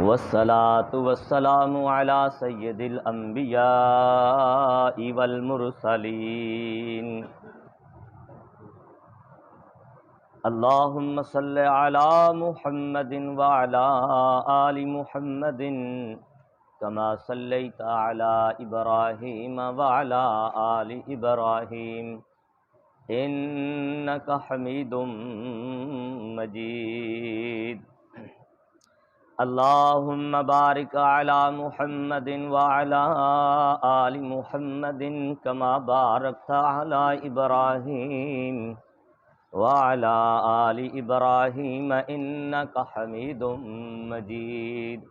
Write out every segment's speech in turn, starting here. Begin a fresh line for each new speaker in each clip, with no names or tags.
والصلاة والسلام على سید الانبیاء والمرسلین اللہم صل علی محمد وعلی آل محمد کما صلیت علی ابراہیم وعلی آل ابراہیم انک حمید مجید اللہم بارک علی محمد وعلی آل محمد کما بارکت علی ابراہیم وعلی آل ابراہیم انک حمید مجید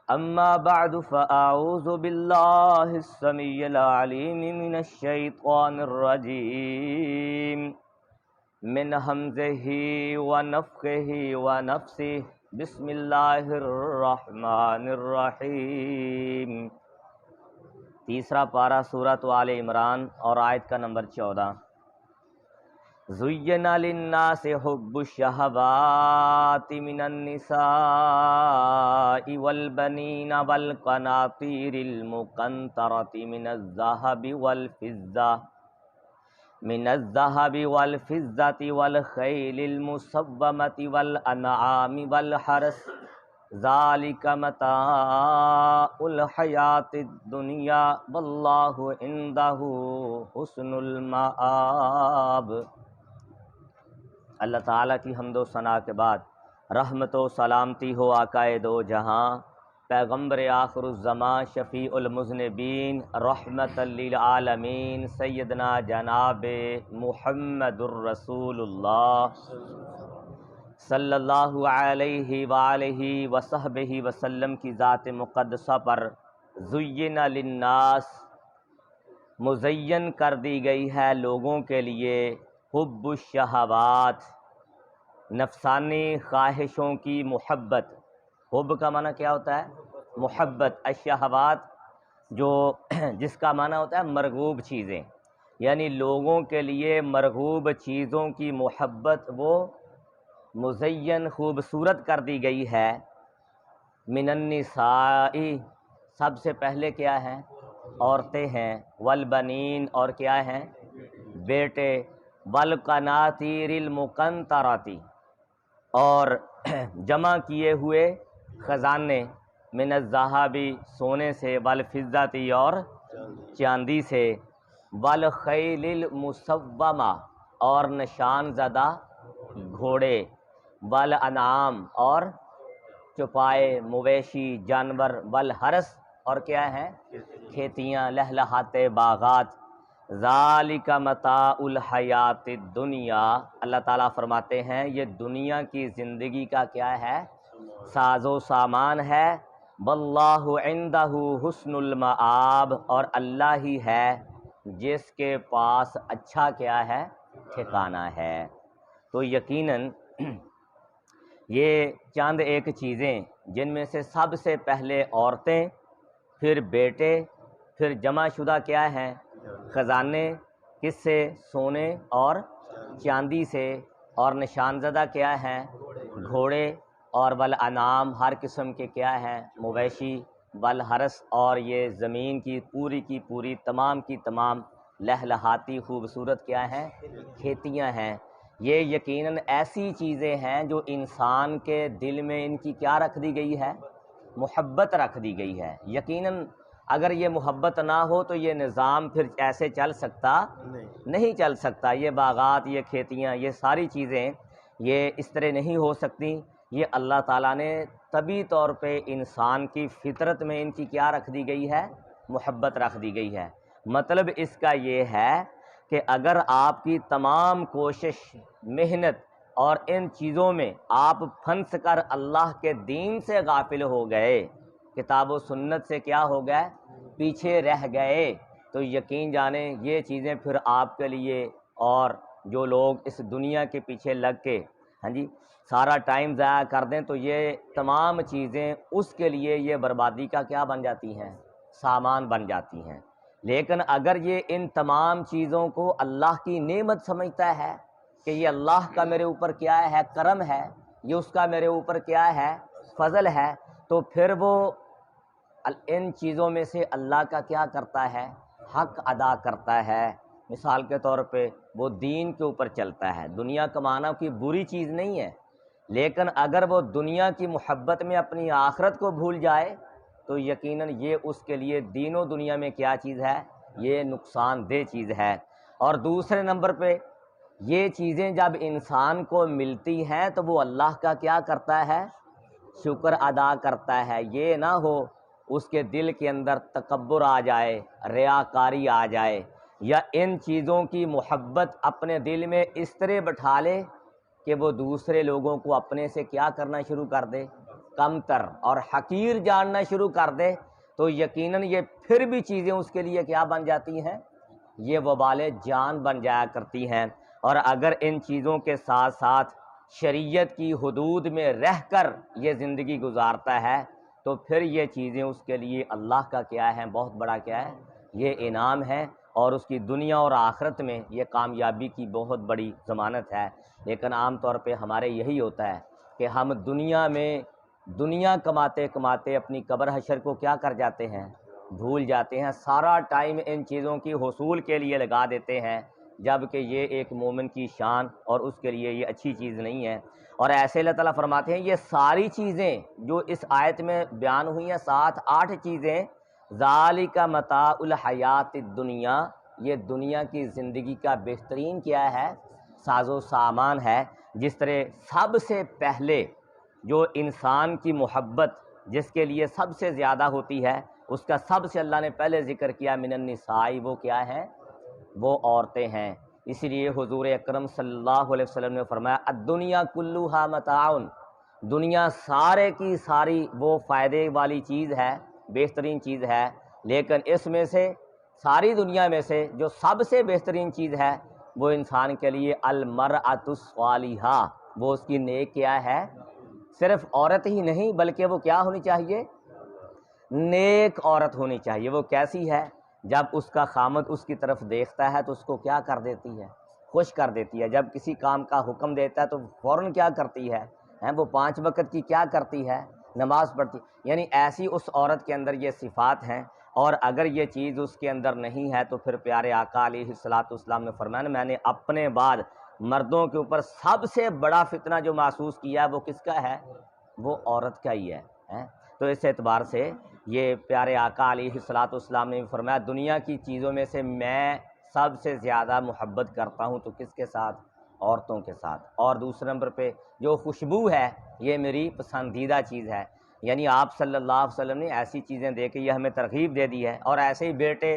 اما بعد فاعوذ باللہ السمیع العلیم من الشیطان الرجیم من ہمزہ ونفخہ ونفثہ بسم اللہ الرحمن الرحیم۔ تیسرا پارہ سورۃ آل عمران اور آیت کا نمبر 14۔ زُيِّنَ لِلنَّاسِ حُبُّ الشَّهَوَاتِ مِنَ النِّسَاءِ وَالْبَنِينَ وَالْقَنَاطِيرِ الْمُقَنطَرَةِ من الذهب والفضة والخيل المسومة والأنعام والحرث ذلك متاع الحياة الدنيا والله عنده حسن المآب۔ اللہ تعالیٰ کی حمد و ثنا کے بعد رحمت و سلامتی ہو آقائے دو جہاں، پیغمبر آخر الزمان، شفیع المذنبین، رحمت للعالمین، سیدنا جناب محمد الرسول اللہ صلی اللہ علیہ وآلہ وصحبہ وسلم کی ذات مقدسہ پر زُيِّنَ للناس مزین کر دی گئی ہے لوگوں کے لیے حب الشہوات، نفسانی خواہشوں کی محبت۔ حب کا معنی کیا ہوتا ہے؟ محبت۔ الشہوات جو جس کا معنی ہوتا ہے مرغوب چیزیں، یعنی لوگوں کے لیے مرغوب چیزوں کی محبت وہ مزین خوبصورت کر دی گئی ہے۔ من النساء سب سے پہلے کیا ہیں؟ عورتیں ہیں، والبنین اور کیا ہیں؟ بیٹے، والقناطیر المقنطرۃ اور جمع کیے ہوئے خزانے، من الذہب سونے سے، والفضة اور چاندی سے، والخیل المسومہ اور نشان زدہ گھوڑے، والانعام اور چوپائے مویشی جانور، والحرث اور کیا ہیں؟ کھیتیاں، لہلہاتے باغات۔ ذالک متاع الحیات الدنیا، اللہ تعالیٰ فرماتے ہیں یہ دنیا کی زندگی کا کیا ہے؟ ساز و سامان ہے۔ واللہ عندہ حسن المآب، اور اللہ ہی ہے جس کے پاس اچھا کیا ہے؟ ٹھکانہ ہے۔ تو یقیناً یہ چند ایک چیزیں جن میں سے سب سے پہلے عورتیں، پھر بیٹے، پھر جمع شدہ کیا ہیں؟ خزانے، کس سے؟ سونے اور چاندی سے، اور نشان زدہ کیا ہیں؟ گھوڑے، اور والانعام ہر قسم کے کیا ہیں؟ مویشی، والحرث اور یہ زمین کی پوری تمام کی تمام لہلہاتی خوبصورت کیا ہیں؟ کھیتیاں ہیں۔ یہ یقیناً ایسی چیزیں ہیں جو انسان کے دل میں ان کی کیا رکھ دی گئی ہے؟ محبت رکھ دی گئی ہے۔ یقیناً اگر یہ محبت نہ ہو تو یہ نظام پھر ایسے چل سکتا نہیں چل سکتا۔ یہ باغات، یہ کھیتیاں، یہ ساری چیزیں یہ اس طرح نہیں ہو سکتی۔ یہ اللہ تعالیٰ نے طبعی طور پہ انسان کی فطرت میں ان کی کیا رکھ دی گئی ہے؟ محبت رکھ دی گئی ہے۔ مطلب اس کا یہ ہے کہ اگر آپ کی تمام کوشش، محنت اور ان چیزوں میں آپ پھنس کر اللہ کے دین سے غافل ہو گئے، کتاب و سنت سے کیا ہو گئے؟ پیچھے رہ گئے، تو یقین جانیں یہ چیزیں پھر آپ کے لیے، اور جو لوگ اس دنیا کے پیچھے لگ کے سارا ٹائم ضائع کر دیں تو یہ تمام چیزیں اس کے لیے یہ بربادی کا کیا بن جاتی ہیں؟ سامان بن جاتی ہیں۔ لیکن اگر یہ ان تمام چیزوں کو اللہ کی نعمت سمجھتا ہے کہ یہ اللہ کا میرے اوپر کیا ہے؟ کرم ہے، یہ اس کا میرے اوپر کیا ہے؟ فضل ہے، تو پھر وہ ان چیزوں میں سے اللہ کا کیا کرتا ہے؟ حق ادا کرتا ہے۔ مثال کے طور پہ وہ دین کے اوپر چلتا ہے۔ دنیا کمانا کوئی بری چیز نہیں ہے، لیکن اگر وہ دنیا کی محبت میں اپنی آخرت کو بھول جائے تو یقیناً یہ اس کے لیے دین و دنیا میں کیا چیز ہے؟ یہ نقصان دہ چیز ہے۔ اور دوسرے نمبر پہ یہ چیزیں جب انسان کو ملتی ہیں تو وہ اللہ کا کیا کرتا ہے؟ شکر ادا کرتا ہے۔ یہ نہ ہو اس کے دل کے اندر تکبر آ جائے، ریاکاری آ جائے، یا ان چیزوں کی محبت اپنے دل میں اس طرح بٹھا لے کہ وہ دوسرے لوگوں کو اپنے سے کیا کرنا شروع کر دے؟ کمتر اور حقیر جاننا شروع کر دے، تو یقیناً یہ پھر بھی چیزیں اس کے لیے کیا بن جاتی ہیں؟ یہ وبال جان بن جایا کرتی ہیں۔ اور اگر ان چیزوں کے ساتھ ساتھ شریعت کی حدود میں رہ کر یہ زندگی گزارتا ہے تو پھر یہ چیزیں اس کے لیے اللہ کا کیا ہے؟ بہت بڑا کیا ہے؟ یہ انعام ہے، اور اس کی دنیا اور آخرت میں یہ کامیابی کی بہت بڑی ضمانت ہے۔ لیکن عام طور پہ ہمارے یہی ہوتا ہے کہ ہم دنیا میں دنیا کماتے کماتے اپنی قبر حشر کو کیا کر جاتے ہیں؟ بھول جاتے ہیں۔ سارا ٹائم ان چیزوں کی حصول کے لیے لگا دیتے ہیں، جبکہ یہ ایک مومن کی شان اور اس کے لیے یہ اچھی چیز نہیں ہے۔ اور ایسے اللہ تعالیٰ فرماتے ہیں یہ ساری چیزیں جو اس آیت میں بیان ہوئی ہیں، 7-8 چیزیں، ذالک متاع الحیات الدنیا، یہ دنیا کی زندگی کا بہترین کیا ہے؟ ساز و سامان ہے۔ جس طرح سب سے پہلے جو انسان کی محبت جس کے لیے سب سے زیادہ ہوتی ہے، اس کا سب سے اللہ نے پہلے ذکر کیا من النساء، وہ کیا ہے؟ وہ عورتیں ہیں۔ اسی لیے حضور اکرم صلی اللہ علیہ وسلم نے فرمایا الدنیا کلھا متاع، دنیا سارے کی ساری وہ فائدے والی چیز ہے، بہترین چیز ہے، لیکن اس میں سے ساری دنیا میں سے جو سب سے بہترین چیز ہے وہ انسان کے لیے المرأۃ الصالحہ، وہ اس کی نیک کیا ہے؟ صرف عورت ہی نہیں بلکہ وہ کیا ہونی چاہیے؟ نیک عورت ہونی چاہیے۔ وہ کیسی ہے؟ جب اس کا خامد اس کی طرف دیکھتا ہے تو اس کو کیا کر دیتی ہے؟ خوش کر دیتی ہے۔ جب کسی کام کا حکم دیتا ہے تو فوراً کیا کرتی ہے؟ وہ 5 وقت کی کیا کرتی ہے؟ نماز پڑھتی۔ یعنی ایسی اس عورت کے اندر یہ صفات ہیں، اور اگر یہ چیز اس کے اندر نہیں ہے تو پھر پیارے آقا علیہ الصلوۃ والسلام نے فرمایا میں نے اپنے بعد مردوں کے اوپر سب سے بڑا فتنہ جو محسوس کیا ہے وہ کس کا ہے؟ وہ عورت کا ہی ہے۔ تو اس اعتبار سے یہ پیارے آقا علیہ الصلوۃ والسلام نے فرمایا دنیا کی چیزوں میں سے میں سب سے زیادہ محبت کرتا ہوں تو کس کے ساتھ؟ عورتوں کے ساتھ۔ اور دوسرے نمبر پہ جو خوشبو ہے یہ میری پسندیدہ چیز ہے۔ یعنی آپ صلی اللہ علیہ وسلم نے ایسی چیزیں دے کے یہ ہمیں ترغیب دے دی ہے۔ اور ایسے ہی بیٹے،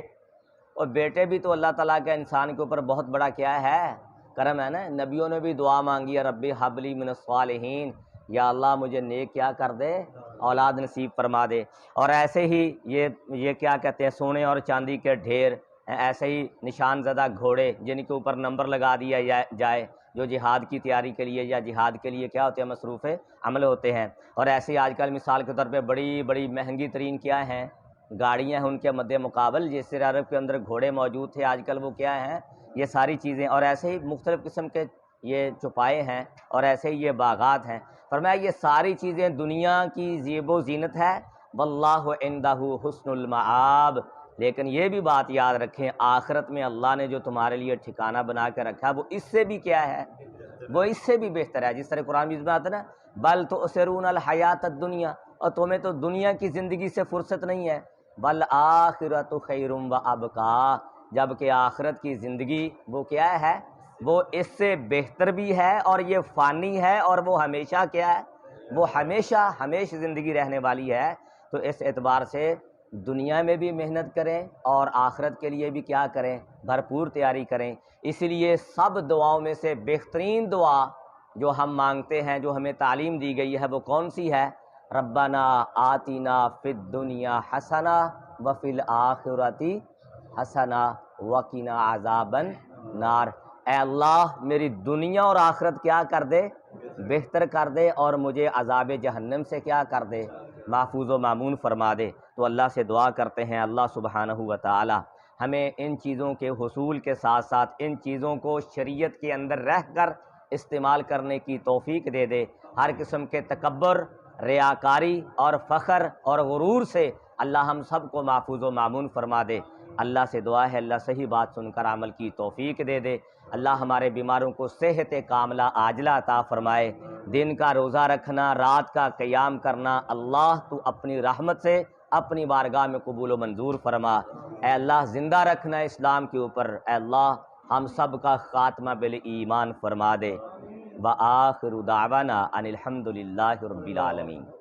اور بیٹے بھی تو اللہ تعالیٰ کا انسان کے اوپر بہت بڑا کیا ہے؟ کرم ہے نا۔ نبیوں نے بھی دعا مانگی ہے رب ہب لی من الصالحین، یا اللہ مجھے نیک کیا کر دے، اولاد نصیب فرما دے۔ اور ایسے ہی یہ کیا کہتے ہیں، سونے اور چاندی کے ڈھیر، ایسے ہی نشان زدہ گھوڑے جن کے اوپر نمبر لگا دیا جائے، جو جہاد کی تیاری کے لیے یا جہاد کے لیے کیا ہوتے ہیں؟ مصروف عمل ہوتے ہیں۔ اور ایسے ہی آج کل مثال کے طور پہ بڑی بڑی مہنگی ترین کیا ہیں؟ گاڑیاں ہیں، ان کے مد مقابل جس طرح عرب کے اندر گھوڑے موجود تھے آج کل وہ کیا ہیں؟ یہ ساری چیزیں۔ اور ایسے ہی مختلف قسم کے یہ چوپائے ہیں، اور ایسے ہی یہ باغات ہیں۔ فرمایا یہ ساری چیزیں دنیا کی زیب و زینت ہے، واللہ عندہ حسن المآب، لیکن یہ بھی بات یاد رکھیں آخرت میں اللہ نے جو تمہارے لیے ٹھکانہ بنا کے رکھا ہے وہ اس سے بھی کیا ہے؟ وہ اس سے بھی بہتر ہے۔ جس طرح قرآن میں آتا ہے نا بل تؤثرون الحیات الدنیا، اور تمہیں تو دنیا کی زندگی سے فرصت نہیں ہے، بل آخرت خیر و ابقا، جبکہ آخرت کی زندگی وہ کیا ہے؟ وہ اس سے بہتر بھی ہے، اور یہ فانی ہے، اور وہ ہمیشہ کیا ہے؟ وہ ہمیشہ زندگی رہنے والی ہے۔ تو اس اعتبار سے دنیا میں بھی محنت کریں اور آخرت کے لیے بھی کیا کریں؟ بھرپور تیاری کریں۔ اس لیے سب دعاؤں میں سے بہترین دعا جو ہم مانگتے ہیں، جو ہمیں تعلیم دی گئی ہے، وہ کون سی ہے؟ ربنا آتنا فی الدنیا حسنہ وفی الآخرۃ حسنہ وقنا عذاب النار۔ اے اللہ میری دنیا اور آخرت کیا کر دے؟ بہتر کر دے، اور مجھے عذاب جہنم سے کیا کر دے؟ محفوظ و مامون فرما دے۔ تو اللہ سے دعا کرتے ہیں اللہ سبحانہ و تعالی ہمیں ان چیزوں کے حصول کے ساتھ ساتھ ان چیزوں کو شریعت کے اندر رہ کر استعمال کرنے کی توفیق دے دے۔ ہر قسم کے تکبر ریاکاری اور فخر اور غرور سے اللہ ہم سب کو محفوظ و معمون فرما دے۔ اللہ سے دعا ہے اللہ صحیح بات سن کر عمل کی توفیق دے دے۔ اللہ ہمارے بیماروں کو صحت کاملہ عاجلہ عطا فرمائے۔ دن کا روزہ رکھنا، رات کا قیام کرنا، اللہ تو اپنی رحمت سے اپنی بارگاہ میں قبول و منظور فرما۔ اے اللہ زندہ رکھنا اسلام کے اوپر، اے اللہ ہم سب کا خاتمہ بالایمان فرما دے۔ وآخر دعوانا ان الحمد للہ رب العالمین۔